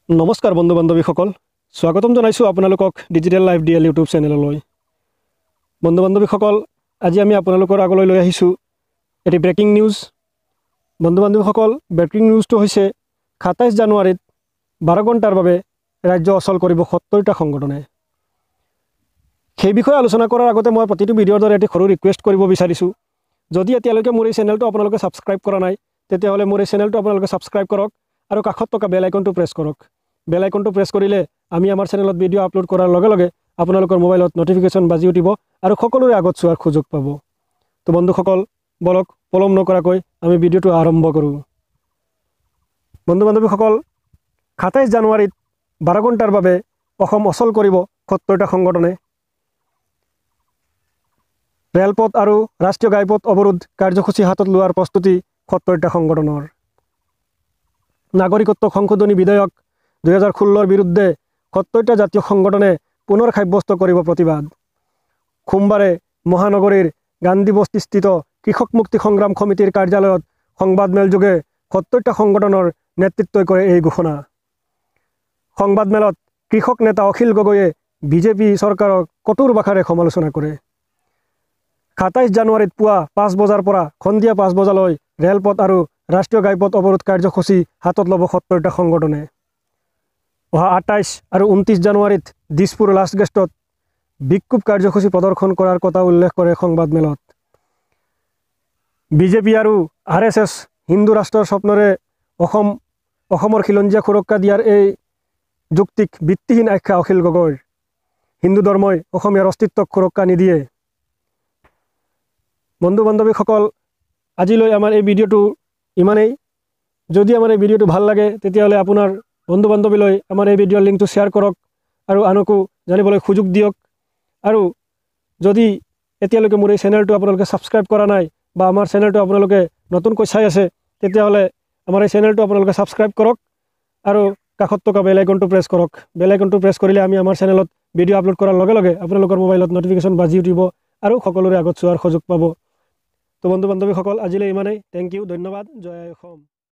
নমস্কাৰ বন্ধু বান্ধৱীসকল, স্বাগতম জনাইছোঁ আপোনালোকক ডিজিটেল লাইফ ডিএল ইউটিউব চেনেললৈ। বন্ধু বান্ধৱীসকল, আজি আমি আপোনালোকৰ আগলৈ লৈ আহিছোঁ এটি ব্ৰেকিং নিউজ। বন্ধু বান্ধৱীসকল, ব্ৰেকিং নিউজটো হৈছে ২৭ জানুৱাৰীত ১২ ঘণ্টাৰ বাবে ৰাজ্য অচল কৰিব ৭০টা সংগঠনে। সেই বিষয়ে আলোচনা কৰাৰ আগতে মই প্ৰতিটো ভিডিঅ'ৰ দৰে এটি সৰু ৰিকুৱেষ্ট কৰিব বিচাৰিছোঁ। যদি এতিয়ালৈকে মোৰ এই চেনেলটো আপোনালোকে ছাবস্ক্ৰাইব কৰা নাই, তেতিয়াহ'লে মোৰ এই চেনেলটো আপোনালোকে ছাবস্ক্ৰাইব কৰক আৰু কাষত থকা বেল আইকনটো প্ৰেছ কৰক। বেল আইকনটো প্ৰেছ কৰিলে আমি আমাৰ চেনেলত ভিডিঅ' আপলোড কৰাৰ লগে লগে আপোনালোকৰ মোবাইলত নটিফিকেশ্যন বাজি উঠিব আৰু সকলোৰে আগত চোৱাৰ সুযোগ পাব। তো বন্ধুসকল, বলক পলম নকৰাকৈ আমি ভিডিঅ'টো আৰম্ভ কৰোঁ। বন্ধু বান্ধৱীসকল, ২৭ জানুৱাৰীত ১২ ঘণ্টাৰ বাবে অসম অচল কৰিব ৭০টা সংগঠনে। ৰেলপথ আৰু ৰাষ্ট্ৰীয় ঘাইপথ অৱৰোধ কাৰ্যসূচী হাতত লোৱাৰ প্ৰস্তুতি ৭০টা সংগঠনৰ। নাগৰিকত্ব সংশোধনী বিধেয়ক ২০১৬ৰ বিৰুদ্ধে ৭০টা জাতীয় সংগঠনে পুনৰ সাব্যস্ত কৰিব প্ৰতিবাদ। সোমবাৰে মহানগৰীৰ গান্ধী বস্তিস্থিত কৃষক মুক্তি সংগ্ৰাম সমিতিৰ কাৰ্যালয়ত সংবাদমেলযোগে ৭০টা সংগঠনৰ নেতৃত্বই কৰে এই ঘোষণা। সংবাদমেলত কৃষক নেতা অখিল গগৈয়ে বিজেপি চৰকাৰক কঠোৰ ভাষাৰে সমালোচনা কৰে। ২৭ জানুৱাৰীত পুৱা ৫ বজাৰ পৰা সন্ধিয়া ৫ বজালৈ ৰেলপথ আৰু ৰাষ্ট্ৰীয় ঘাইপথ অৱৰোধ কাৰ্যসূচী হাতত ল'ব ৭০টা সংগঠনে। অহা ২৮ আৰু ২৯ জানুৱাৰীত দিছপুৰ লাষ্টগেষ্টত বিক্ষোভ কাৰ্যসূচী প্ৰদৰ্শন কৰাৰ কথা উল্লেখ কৰে সংবাদমেলত। বিজেপি আৰু RSS হিন্দু ৰাষ্ট্ৰৰ স্বপ্নৰে অসমৰ খিলঞ্জীয়া সুৰক্ষা দিয়াৰ এই যুক্তিক ভিত্তিহীন আখ্যা অখিল গগৈৰ। হিন্দু ধৰ্মই অসমীয়াৰ অস্তিত্বক সুৰক্ষা নিদিয়ে। বন্ধু বান্ধৱীসকল, আজিলৈ আমাৰ এই ভিডিঅ'টো ইমানেই। যদি আমাৰ এই ভিডিঅ'টো ভাল লাগে তেতিয়াহ'লে আপোনাৰ বন্ধু বান্ধৱীলৈ আমাৰ এই ভিডিঅ'ৰ লিংকটো শ্বেয়াৰ কৰক আৰু আনকো জানিবলৈ সুযোগ দিয়ক। আৰু যদি এতিয়ালৈকে মোৰ এই চেনেলটো আপোনালোকে ছাবস্ক্ৰাইব কৰা নাই বা আমাৰ চেনেলটো আপোনালোকে নতুনকৈ চাই আছে, তেতিয়াহ'লে আমাৰ এই চেনেলটো আপোনালোকে ছাবস্ক্ৰাইব কৰক আৰু কাষত থকা বেল আইকনটো প্ৰেছ কৰক। বেল আইকনটো প্ৰেছ কৰিলে আমি আমাৰ চেনেলত ভিডিঅ' আপলোড কৰাৰ লগে লগে আপোনালোকৰ মোবাইলত নটিফিকেশ্যন বাজি উঠিব আৰু সকলোৰে আগত চোৱাৰ সুযোগ পাব। তো বন্ধু বান্ধৱীসকল, আজিলৈ ইমানেই। থেংক ইউ, ধন্যবাদ। জয় অসম।